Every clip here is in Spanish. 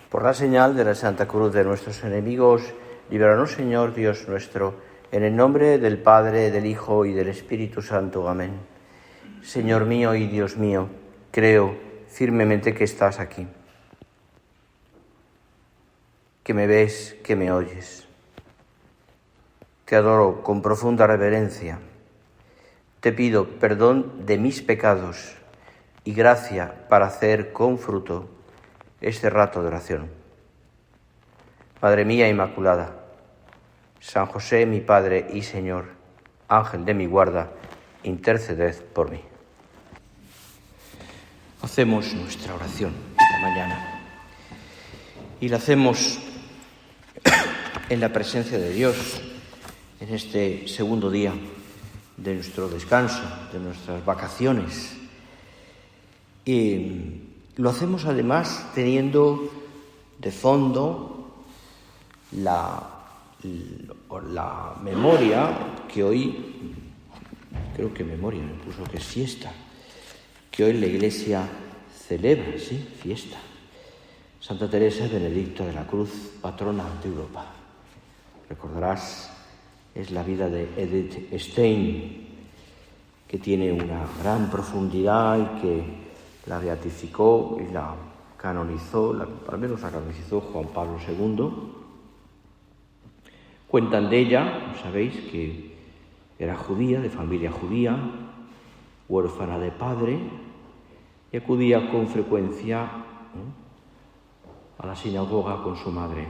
Por la señal de la Santa Cruz de nuestros enemigos, líbranos, Señor Dios nuestro, en el nombre del Padre, del Hijo y del Espíritu Santo. Amén. Señor mío y Dios mío, creo firmemente que estás aquí, que me ves, que me oyes. Te adoro con profunda reverencia. Te pido perdón de mis pecados y gracia para hacer con fruto este rato de oración. Madre mía Inmaculada, San José, mi Padre y Señor, Ángel de mi guarda, interceded por mí. Hacemos nuestra oración esta mañana y la hacemos en la presencia de Dios en este segundo día de nuestro descanso, de nuestras vacaciones. Y lo hacemos además teniendo de fondo la memoria que hoy, creo que memoria, incluso que es fiesta, que hoy la Iglesia celebra, sí, fiesta. Santa Teresa Benedicta de la Cruz, patrona de Europa. Recordarás, es la vida de Edith Stein, que tiene una gran profundidad y que la beatificó y la canonizó, al menos la canonizó Juan Pablo II. Cuentan de ella, sabéis, que era judía, de familia judía, huérfana de padre, y acudía con frecuencia a la sinagoga con su madre.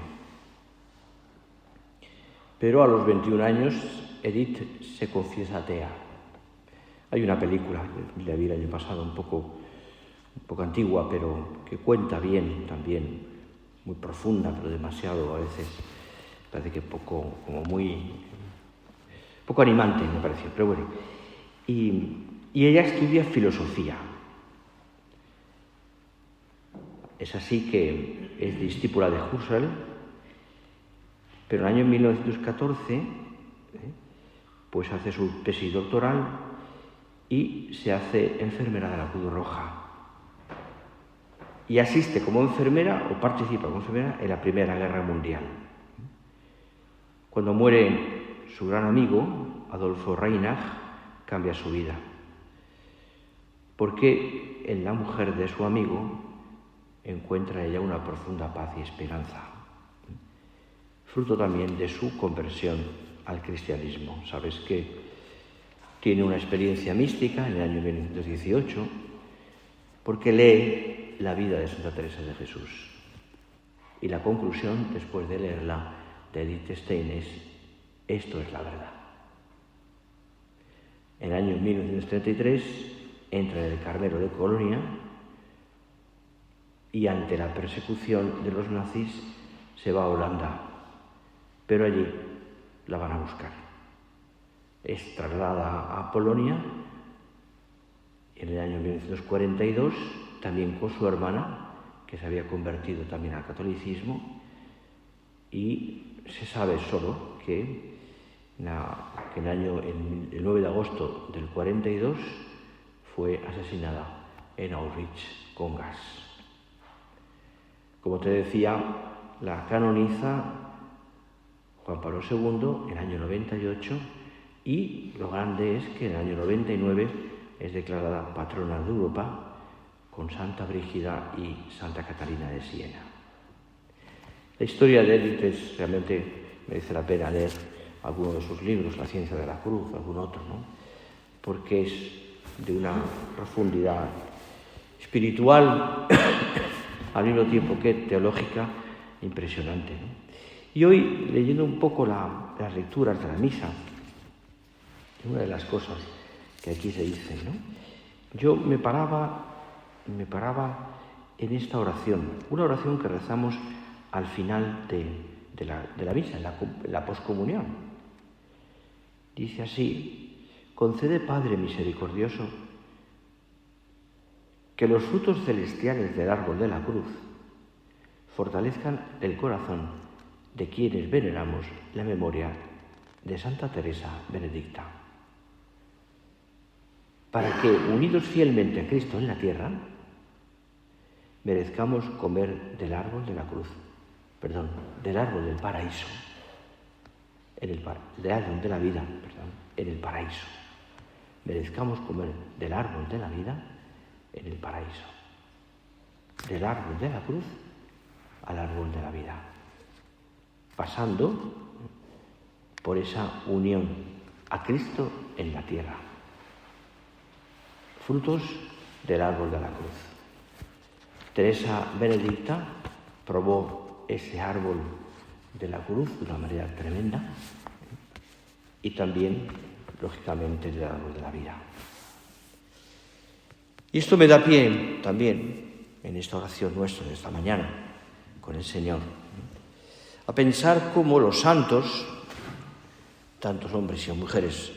Pero a los 21 años, Edith se confiesa atea. Hay una película, que la vi el año pasado, un poco antigua, pero que cuenta bien también, muy profunda, pero demasiado a veces, parece que poco animante me pareció, pero bueno. Y ella estudia filosofía. Es así que es discípula de Husserl, pero en el año 1914 pues hace su tesis doctoral y se hace enfermera de la Cruz Roja. Y asiste como enfermera, o participa como enfermera, en la Primera Guerra Mundial. Cuando muere su gran amigo, Adolfo Reinach, cambia su vida. Porque en la mujer de su amigo encuentra ella una profunda paz y esperanza. Fruto también de su conversión al cristianismo. Sabes que tiene una experiencia mística en el año 1918 porque lee la vida de Santa Teresa de Jesús. Y la conclusión, después de leerla, de Edith Stein es: esto es la verdad. En el año 1933 entra en el Carmelo de Colonia y ante la persecución de los nazis se va a Holanda, pero allí la van a buscar. Es trasladada a Polonia en el año 1942, también con su hermana, que se había convertido también al catolicismo, y se sabe solo que el 9 de agosto del 42 fue asesinada en Auschwitz con gas. Como te decía, la canoniza Juan Pablo II en el año 98 y lo grande es que en el año 99 es declarada patrona de Europa con Santa Brígida y Santa Catalina de Siena. La historia de Edith realmente merece la pena leer alguno de sus libros, La ciencia de la cruz, algún otro, ¿no? Porque es de una profundidad espiritual al mismo tiempo que teológica impresionante, ¿no? Y hoy, leyendo un poco las lecturas de la misa, una de las cosas que aquí se dicen, ¿no? Yo me paraba en esta oración, una oración que rezamos al final de la misa, en la poscomunión. Dice así: concede, Padre misericordioso, que los frutos celestiales del árbol de la cruz fortalezcan el corazón de quienes veneramos la memoria de Santa Teresa Benedicta, para que, unidos fielmente a Cristo en la tierra, merezcamos comer del árbol de la cruz, del árbol del paraíso, del árbol de la vida, en el paraíso. Merezcamos comer del árbol de la vida en el paraíso, del árbol de la cruz al árbol de la vida, pasando por esa unión a Cristo en la tierra. Frutos del árbol de la cruz. Teresa Benedicta probó ese árbol de la cruz de una manera tremenda y también, lógicamente, del árbol de la vida. Y esto me da pie también en esta oración nuestra de esta mañana con el Señor a pensar cómo los santos, tantos hombres y mujeres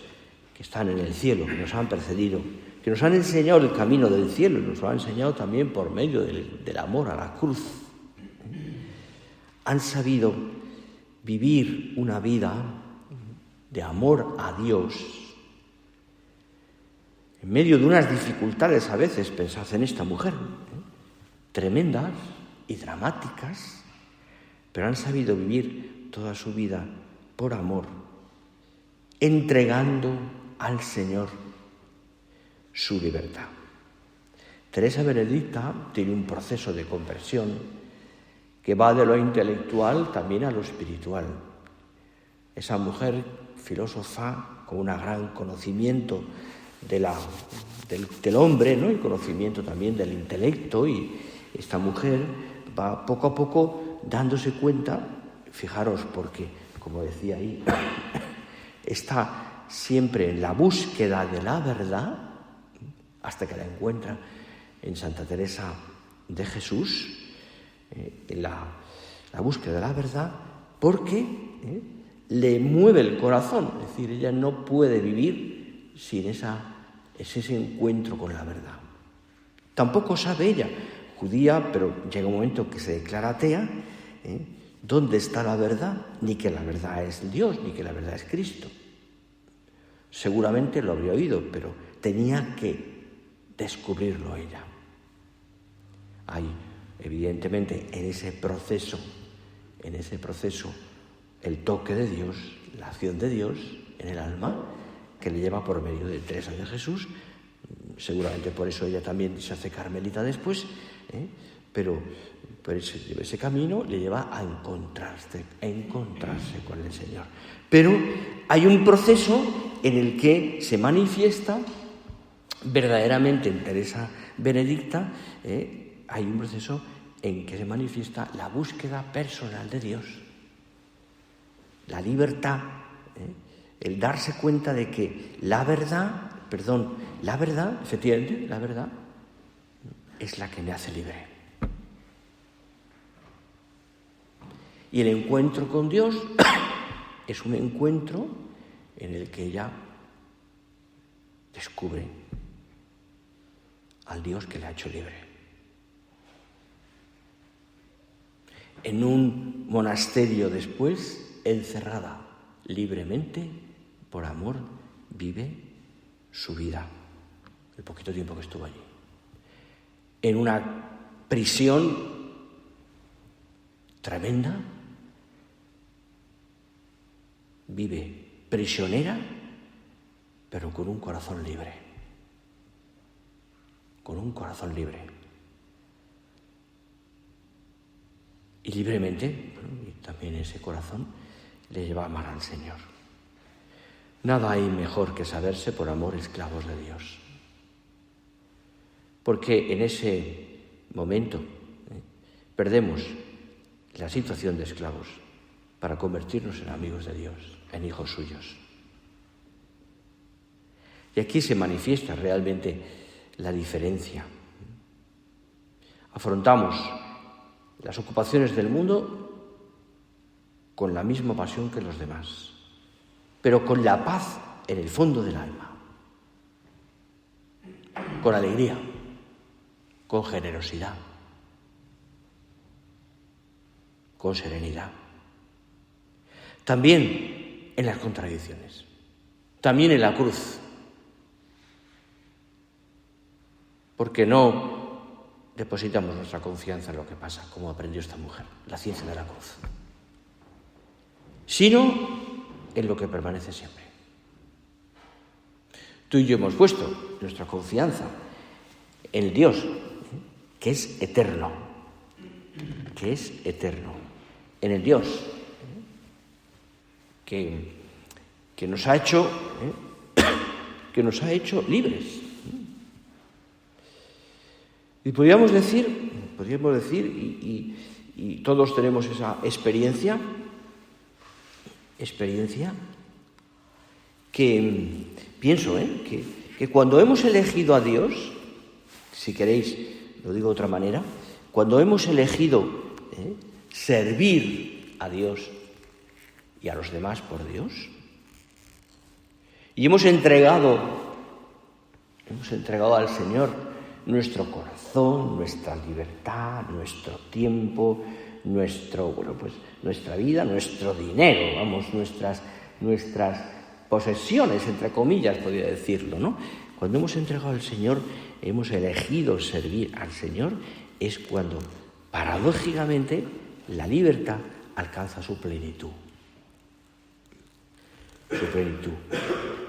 que están en el cielo, que nos han precedido, que nos han enseñado el camino del cielo, y nos lo han enseñado también por medio del amor a la cruz, han sabido vivir una vida de amor a Dios en medio de unas dificultades a veces, pensad en esta mujer, tremendas y dramáticas, pero han sabido vivir toda su vida por amor, entregando al Señor su libertad. Teresa Benedicta tiene un proceso de conversión que va de lo intelectual también a lo espiritual. Esa mujer filósofa con un gran conocimiento del hombre, ¿no? Y conocimiento también del intelecto, y esta mujer va poco a poco dándose cuenta, fijaros, porque, como decía ahí, está siempre en la búsqueda de la verdad, hasta que la encuentra en Santa Teresa de Jesús, la búsqueda de la verdad, porque le mueve el corazón, es decir, ella no puede vivir sin ese encuentro con la verdad. Tampoco sabe ella, judía, pero llega un momento que se declara atea, dónde está la verdad, ni que la verdad es Dios, ni que la verdad es Cristo. Seguramente lo habría oído, pero tenía que descubrirlo ella. Hay, evidentemente, en ese proceso, el toque de Dios, la acción de Dios en el alma, que le lleva por medio de Teresa de Jesús. Seguramente por eso ella también se hace carmelita después, pero ese camino le lleva a encontrarse con el Señor. Pero hay un proceso en el que se manifiesta verdaderamente en Teresa Benedicta, hay un proceso en que se manifiesta la búsqueda personal de Dios, la libertad, el darse cuenta de que la verdad, efectivamente, la verdad es la que me hace libre. Y el encuentro con Dios es un encuentro en el que ella descubre al Dios que le ha hecho libre. En un monasterio después, encerrada libremente, por amor, vive su vida, el poquito tiempo que estuvo allí. En una prisión tremenda, vive prisionera, pero con un corazón libre. Con un corazón libre. Y libremente, y también ese corazón le lleva a amar al Señor. Nada hay mejor que saberse por amor esclavos de Dios. Porque en ese momento perdemos la situación de esclavos para convertirnos en amigos de Dios, en hijos suyos. Y aquí se manifiesta realmente la diferencia. Afrontamos las ocupaciones del mundo con la misma pasión que los demás, pero con la paz en el fondo del alma, con alegría, con generosidad, con serenidad. También en las contradicciones, también en la cruz, porque no depositamos nuestra confianza en lo que pasa, como aprendió esta mujer, la ciencia de la cruz, sino en lo que permanece siempre. Tú y yo hemos puesto nuestra confianza en el Dios, que es eterno, en el Dios que nos ha hecho libres. Y podríamos decir, y todos tenemos esa experiencia que pienso que cuando hemos elegido a Dios, si queréis, lo digo de otra manera, cuando hemos elegido servir a Dios y a los demás por Dios, y hemos entregado al Señor nuestro corazón, nuestra libertad, nuestro tiempo, nuestra vida, nuestro dinero, nuestras posesiones, entre comillas, podría decirlo, ¿no? Cuando hemos entregado al Señor, hemos elegido servir al Señor, es cuando, paradójicamente, la libertad alcanza su plenitud.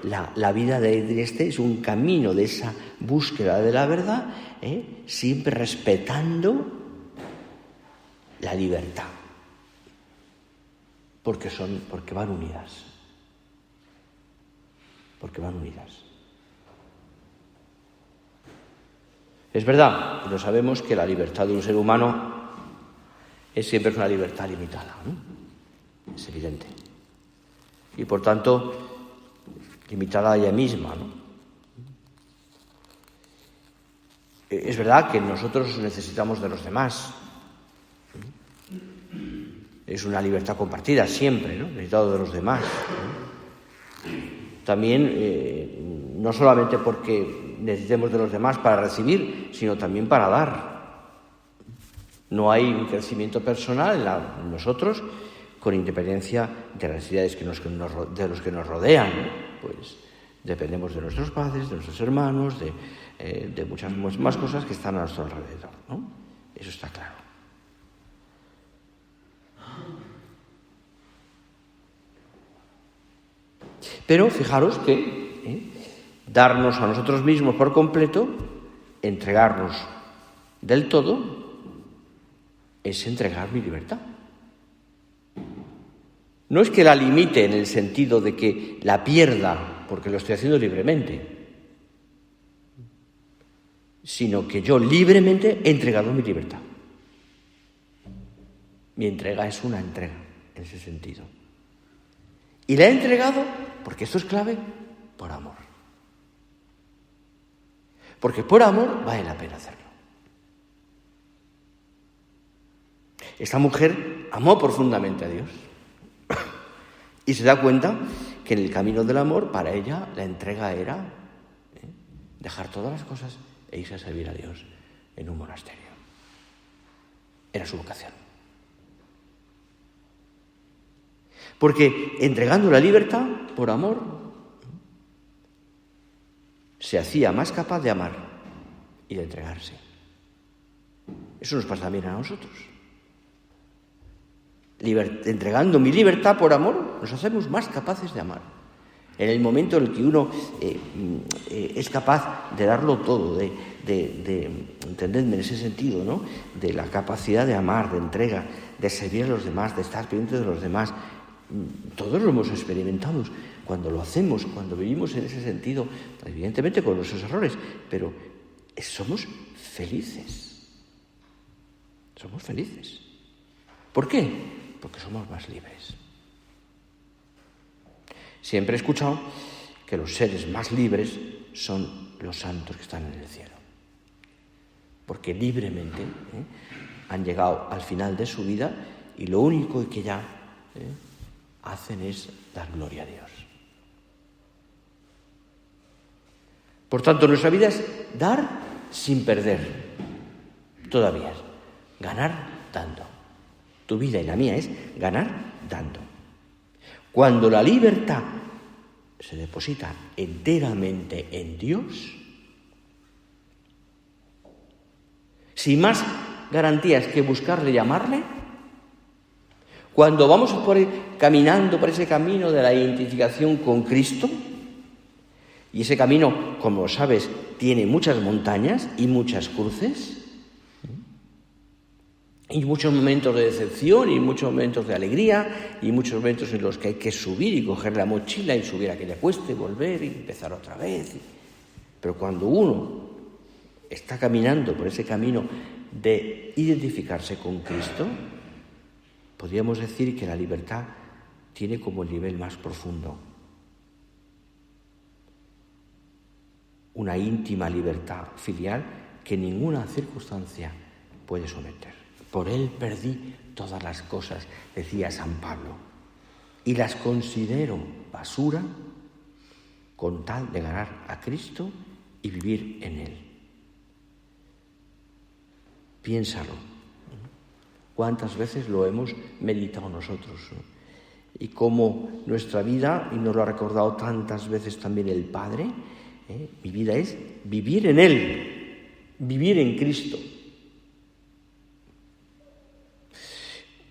La vida de este es un camino de esa búsqueda de la verdad, siempre respetando la libertad, porque van unidas. Es verdad, lo sabemos, que la libertad de un ser humano es siempre una libertad limitada, ¿no? Es evidente. Y por tanto, limitada a ella misma, ¿no? Es verdad que nosotros necesitamos de los demás. Es una libertad compartida siempre, ¿no? Necesitado de los demás, ¿no? También, no solamente porque necesitemos de los demás para recibir, sino también para dar. No hay un crecimiento personal en nosotros con independencia de las necesidades de los que nos rodean, ¿no? Pues dependemos de nuestros padres, de nuestros hermanos, de muchas más cosas que están a nuestro alrededor, ¿no? Eso está claro. Pero fijaros que darnos a nosotros mismos por completo, entregarnos del todo, es entregar mi libertad. No es que la limite en el sentido de que la pierda porque lo estoy haciendo libremente, sino que yo libremente he entregado mi libertad. Mi entrega es una entrega en ese sentido. Y la he entregado, porque esto es clave, por amor. Porque por amor vale la pena hacerlo. Esta mujer amó profundamente a Dios y se da cuenta que en el camino del amor, para ella, la entrega era dejar todas las cosas e irse a servir a Dios en un monasterio. Era su vocación. Porque entregando la libertad por amor, se hacía más capaz de amar y de entregarse. Eso nos pasa también a nosotros. Entregando mi libertad por amor, nos hacemos más capaces de amar. En el momento en el que uno es capaz de darlo todo, de entendedme en ese sentido, ¿no? De la capacidad de amar, de entrega, de servir a los demás, de estar pendiente de los demás. Todos lo hemos experimentado cuando lo hacemos, cuando vivimos en ese sentido, evidentemente con nuestros errores, pero somos felices. Somos felices. ¿Por qué? Porque somos más libres. Siempre he escuchado que los seres más libres son los santos que están en el cielo. Porque libremente han llegado al final de su vida y lo único que ya hacen es dar gloria a Dios. Por tanto, nuestra vida es dar sin perder. Todavía es ganar dando. Tu vida y la mía es ganar dando. Cuando la libertad se deposita enteramente en Dios, sin más garantías que buscarle, llamarle. Cuando vamos caminando por ese camino de la identificación con Cristo, y ese camino, como sabes, tiene muchas montañas y muchas cruces, y muchos momentos de decepción, y muchos momentos de alegría, y muchos momentos en los que hay que subir y coger la mochila y subir a aquella cuesta y volver y empezar otra vez. Pero cuando uno está caminando por ese camino de identificarse con Cristo, podríamos decir que la libertad tiene como el nivel más profundo una íntima libertad filial que ninguna circunstancia puede someter. Por Él perdí todas las cosas, decía San Pablo, y las considero basura con tal de ganar a Cristo y vivir en Él. Piénsalo. ¿Cuántas veces lo hemos meditado nosotros? Y cómo nuestra vida, y nos lo ha recordado tantas veces también el Padre, mi vida es vivir en Él, vivir en Cristo.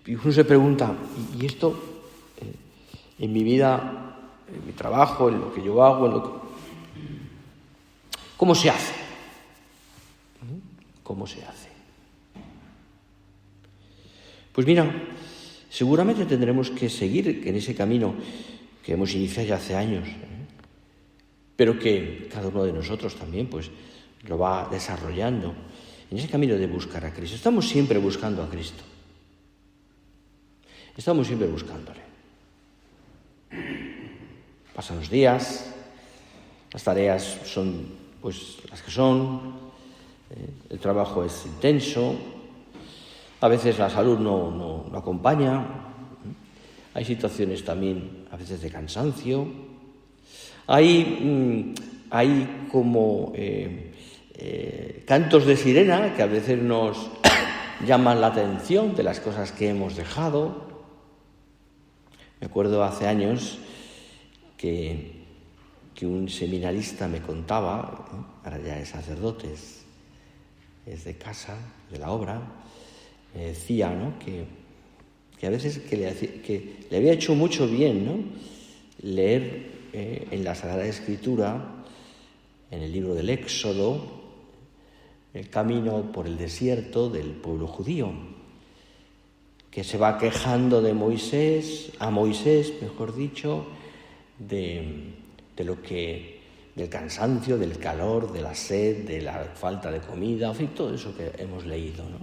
Y uno se pregunta, ¿y esto en mi vida, en mi trabajo, en lo que yo hago, ¿cómo se hace? ¿Cómo se hace? Pues mira, seguramente tendremos que seguir en ese camino que hemos iniciado ya hace años, pero que cada uno de nosotros también pues lo va desarrollando, en ese camino de buscar a Cristo. Estamos siempre buscando a Cristo. Estamos siempre buscándole. Pasan los días, las tareas son pues las que son, el trabajo es intenso, a veces la salud no acompaña, hay situaciones también a veces de cansancio, hay como cantos de sirena que a veces nos llaman la atención de las cosas que hemos dejado. Me acuerdo hace años que un seminarista me contaba, ahora ya es sacerdote, es de casa, de la obra, me decía, ¿no?, que a veces que le había hecho mucho bien, ¿no?, leer en la Sagrada Escritura, en el libro del Éxodo, el camino por el desierto del pueblo judío, que se va quejando de Moisés, mejor dicho, del cansancio, del calor, de la sed, de la falta de comida, en fin, todo eso que hemos leído, ¿no?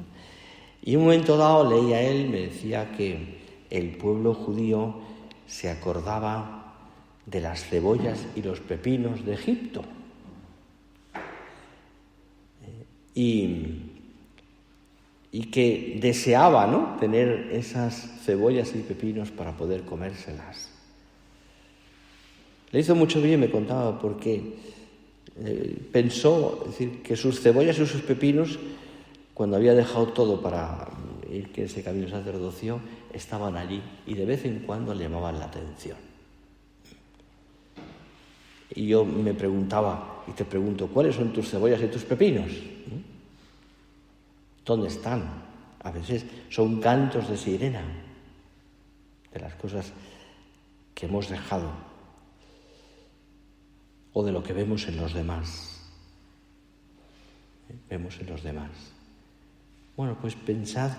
Y en un momento dado leía él, me decía que el pueblo judío se acordaba de las cebollas y los pepinos de Egipto. Y que deseaba, ¿no?, tener esas cebollas y pepinos para poder comérselas. Le hizo mucho bien, me contaba, porque pensó, es decir, que sus cebollas y sus pepinos, cuando había dejado todo para ir que ese camino sacerdocio, estaban allí y de vez en cuando le llamaban la atención. Y yo me preguntaba, y te pregunto, ¿cuáles son tus cebollas y tus pepinos? ¿Dónde están? A veces son cantos de sirena de las cosas que hemos dejado o de lo que vemos en los demás. Vemos en los demás. Bueno, pues pensad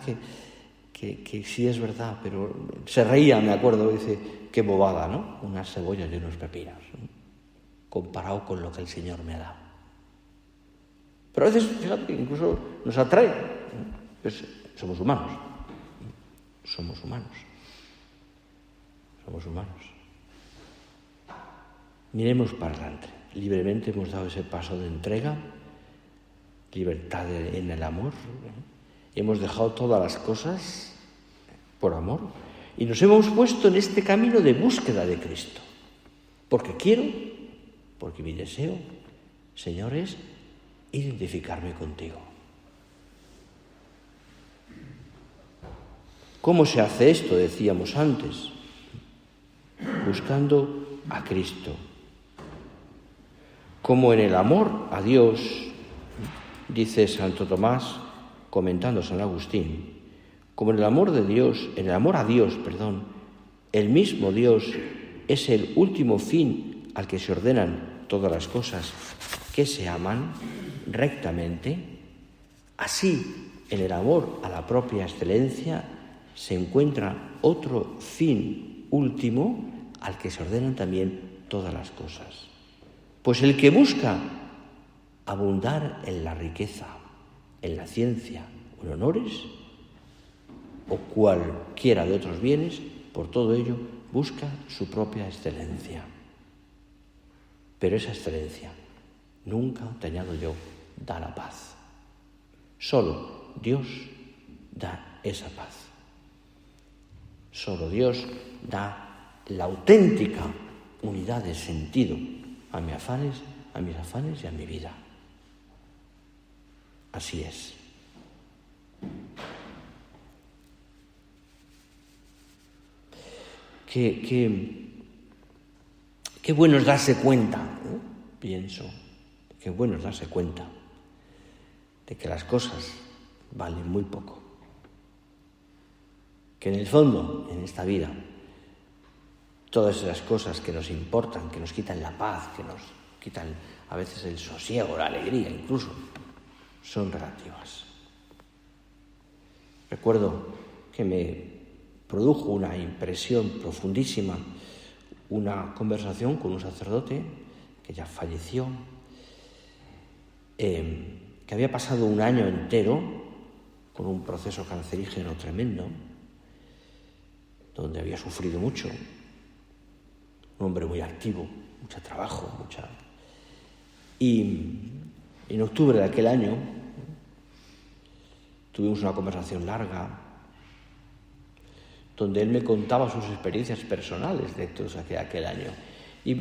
que sí es verdad, pero se reía, me acuerdo, dice, qué bobada, ¿no? Unas cebollas y unos pepinos, ¿no?, comparado con lo que el Señor me ha dado. Pero a veces, fíjate, incluso nos atrae. Pues somos humanos. Somos humanos. Miremos para adelante. Libremente hemos dado ese paso de entrega, libertad en el amor. Hemos dejado todas las cosas por amor y nos hemos puesto en este camino de búsqueda de Cristo. Porque quiero, porque mi deseo, Señor, es identificarme contigo. ¿Cómo se hace esto? Decíamos antes, buscando a Cristo. Como en el amor a Dios, dice Santo Tomás, comentando San Agustín, como en el amor a Dios, el mismo Dios es el último fin al que se ordenan todas las cosas que se aman rectamente, así en el amor a la propia excelencia se encuentra otro fin último al que se ordenan también todas las cosas. Pues el que busca abundar en la riqueza, en la ciencia o en honores, o cualquiera de otros bienes, por todo ello busca su propia excelencia. Pero esa excelencia, nunca, te añado yo, da la paz. Solo Dios da esa paz. Solo Dios da la auténtica unidad de sentido a mis afanes y a mi vida. Así es. Qué bueno es darse cuenta, pienso, qué bueno es darse cuenta de que las cosas valen muy poco. Que en el fondo, en esta vida, todas esas cosas que nos importan, que nos quitan la paz, que nos quitan a veces el sosiego, la alegría incluso, son relativas. Recuerdo que me produjo una impresión profundísima una conversación con un sacerdote que ya falleció, que había pasado un año entero con un proceso cancerígeno tremendo, donde había sufrido mucho, un hombre muy activo, mucho trabajo, Y en octubre de aquel año tuvimos una conversación larga donde él me contaba sus experiencias personales de aquel año. Y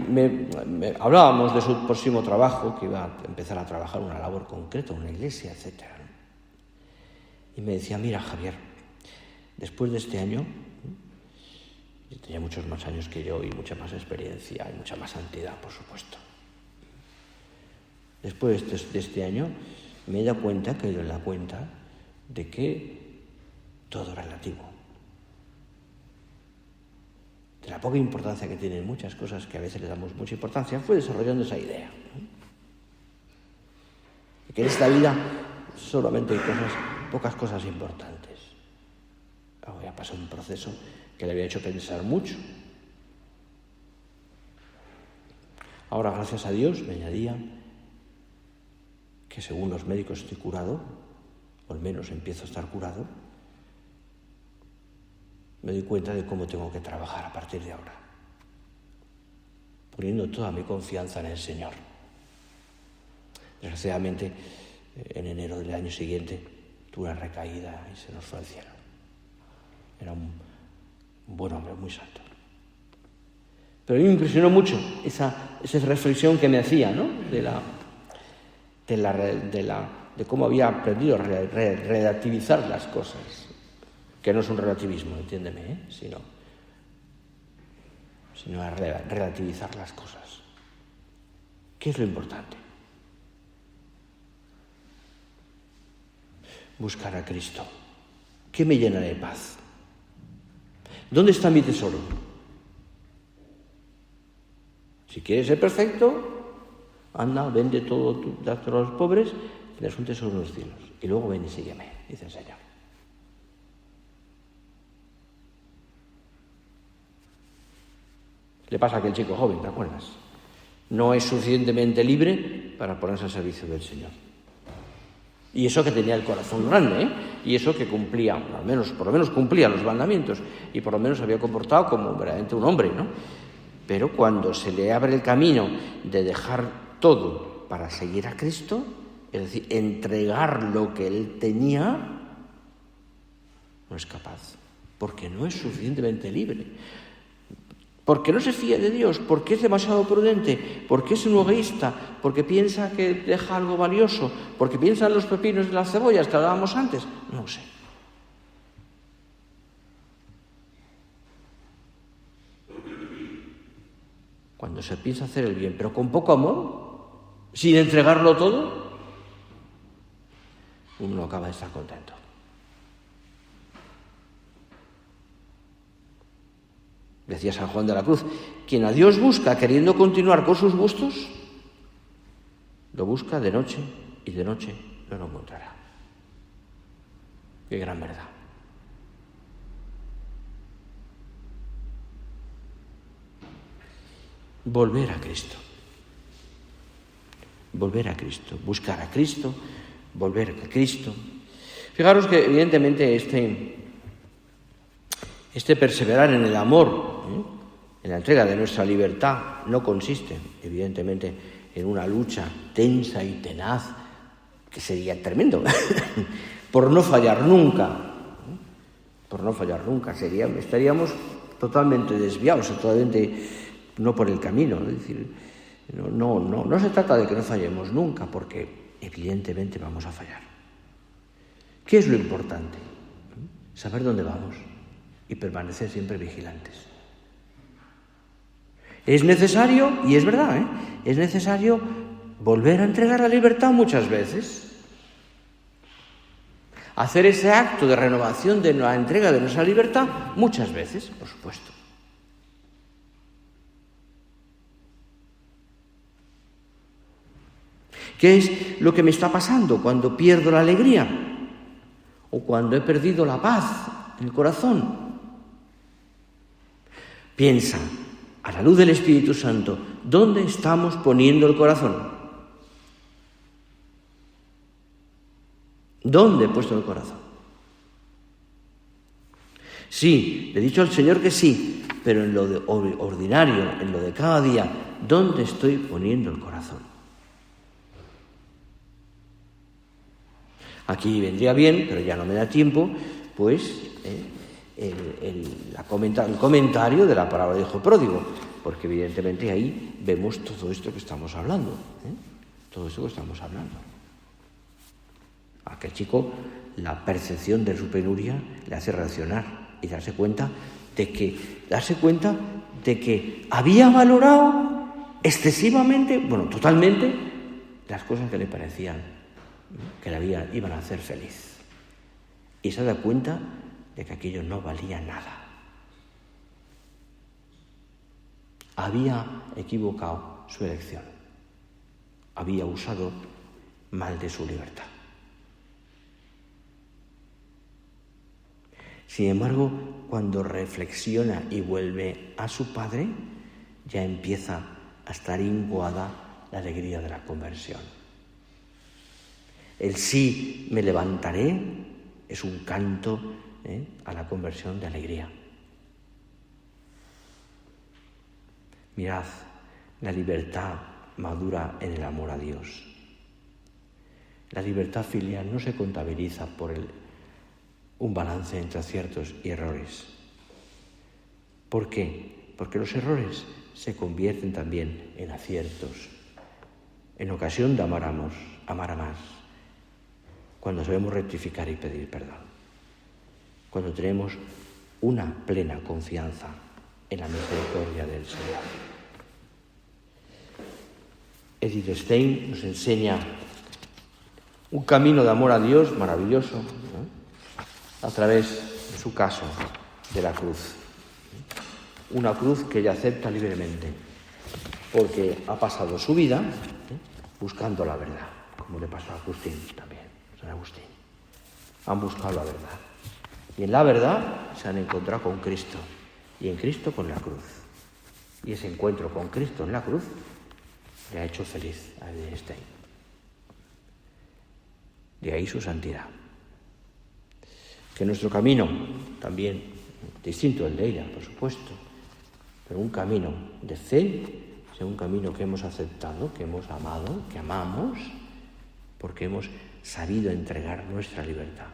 hablábamos de su próximo trabajo, que iba a empezar a trabajar una labor concreta, una iglesia, etc. Y me decía, mira, Javier, después de este año, y tenía muchos más años que yo y mucha más experiencia y mucha más santidad, por supuesto. Después de este año me he dado cuenta, de que todo es relativo. De la poca importancia que tienen muchas cosas que a veces le damos mucha importancia, fue desarrollando esa idea. De que en esta vida solamente hay pocas cosas importantes. Había pasado un proceso que le había hecho pensar mucho. Ahora, gracias a Dios, me añadía que según los médicos estoy curado, o al menos empiezo a estar curado, me doy cuenta de cómo tengo que trabajar a partir de ahora, poniendo toda mi confianza en el Señor. Desgraciadamente, en enero del año siguiente, tuve una recaída y se nos fue al cielo. Era un buen hombre, muy santo. Pero a mí me impresionó mucho esa reflexión que me hacía, ¿no? De cómo había aprendido a relativizar las cosas. Que no es un relativismo, entiéndeme, sino a relativizar las cosas. ¿Qué es lo importante? Buscar a Cristo. ¿Qué me llena de paz? ¿Dónde está mi tesoro? Si quieres ser perfecto, anda, vende todo, dátelo a los pobres, tienes un tesoro en los cielos. Y luego ven y sígueme, dice el Señor. Le pasa a aquel chico joven, ¿te acuerdas? No es suficientemente libre para ponerse al servicio del Señor. Y eso que tenía el corazón grande, y eso que cumplía, por lo menos cumplía los mandamientos, y por lo menos se había comportado como verdaderamente un hombre, ¿no? Pero cuando se le abre el camino de dejar todo para seguir a Cristo, es decir, entregar lo que él tenía, no es capaz, porque no es suficientemente libre. Porque no se fía de Dios, porque es demasiado prudente, porque es un egoísta, porque piensa que deja algo valioso, porque piensa en los pepinos y las cebollas que hablábamos antes. No sé. Cuando se piensa hacer el bien, pero con poco amor, sin entregarlo todo, uno acaba de estar contento. Decía San Juan de la Cruz, quien a Dios busca queriendo continuar con sus gustos, lo busca de noche y de noche no lo encontrará. Qué gran verdad. Volver a Cristo. Volver a Cristo, buscar a Cristo, volver a Cristo. Fijaros que evidentemente este perseverar en el amor, en la entrega de nuestra libertad, no consiste, evidentemente, en una lucha tensa y tenaz, que sería tremendo, por no fallar nunca. Por no fallar nunca, estaríamos totalmente desviados, totalmente no por el camino. Es decir, no se trata de que no fallemos nunca, porque evidentemente vamos a fallar. ¿Qué es lo importante? Saber dónde vamos y permanecer siempre vigilantes. Es necesario, y es verdad, es necesario volver a entregar la libertad muchas veces. Hacer ese acto de renovación de la entrega de nuestra libertad muchas veces, por supuesto. ¿Qué es lo que me está pasando cuando pierdo la alegría? O cuando he perdido la paz en el corazón. Piensa, a la luz del Espíritu Santo, ¿dónde estamos poniendo el corazón? ¿Dónde he puesto el corazón? Sí, le he dicho al Señor que sí, pero en lo ordinario, en lo de cada día, ¿dónde estoy poniendo el corazón? Aquí vendría bien, pero ya no me da tiempo, pues el comentario de la parábola del hijo pródigo, porque evidentemente ahí vemos todo esto que estamos hablando, todo esto que estamos hablando. A aquel chico la percepción de su penuria le hace reaccionar y darse cuenta de que había valorado excesivamente, totalmente, las cosas que le parecían que le iban a hacer feliz. Y se da cuenta de que aquello no valía nada. Había equivocado su elección. Había usado mal de su libertad. Sin embargo, cuando reflexiona y vuelve a su padre, ya empieza a estar incoada la alegría de la conversión. El sí me levantaré es un canto a la conversión de alegría. Mirad, la libertad madura en el amor a Dios. La libertad filial no se contabiliza por un balance entre aciertos y errores. ¿Por qué? Porque los errores se convierten también en aciertos, en ocasión de amar a más, cuando sabemos rectificar y pedir perdón, cuando tenemos una plena confianza en la misericordia del Señor. Edith Stein nos enseña un camino de amor a Dios maravilloso, a través, en su caso, de la cruz. Una cruz que ella acepta libremente, porque ha pasado su vida buscando la verdad, como le pasó a Agustín también, San Agustín. Han buscado la verdad. Y en la verdad se han encontrado con Cristo, y en Cristo con la cruz. Y ese encuentro con Cristo en la cruz le ha hecho feliz a Edith Stein. De ahí su santidad. Que nuestro camino, también distinto del de ella, por supuesto, pero un camino de fe, sea un camino que hemos aceptado, que hemos amado, que amamos, porque hemos sabido entregar nuestra libertad.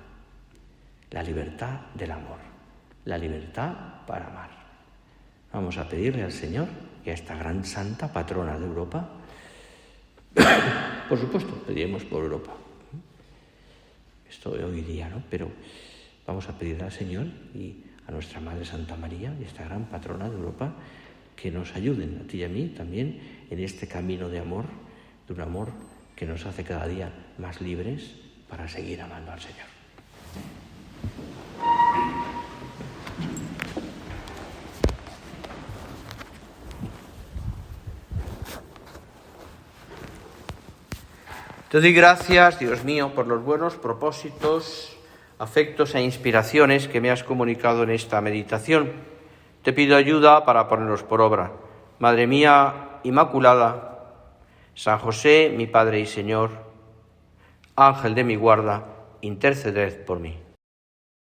La libertad del amor, la libertad para amar. Vamos a pedirle al Señor y a esta gran santa patrona de Europa, por supuesto, pediremos por Europa. Esto hoy día, ¿no? Pero vamos a pedirle al Señor y a nuestra Madre Santa María y esta gran patrona de Europa que nos ayuden, a ti y a mí también, en este camino de amor, de un amor que nos hace cada día más libres, para seguir amando al Señor. Te doy gracias, Dios mío, por los buenos propósitos, afectos e inspiraciones que me has comunicado en esta meditación. Te pido ayuda para ponerlos por obra. Madre mía Inmaculada, San José, mi Padre y Señor, Ángel de mi guarda, interceded por mí.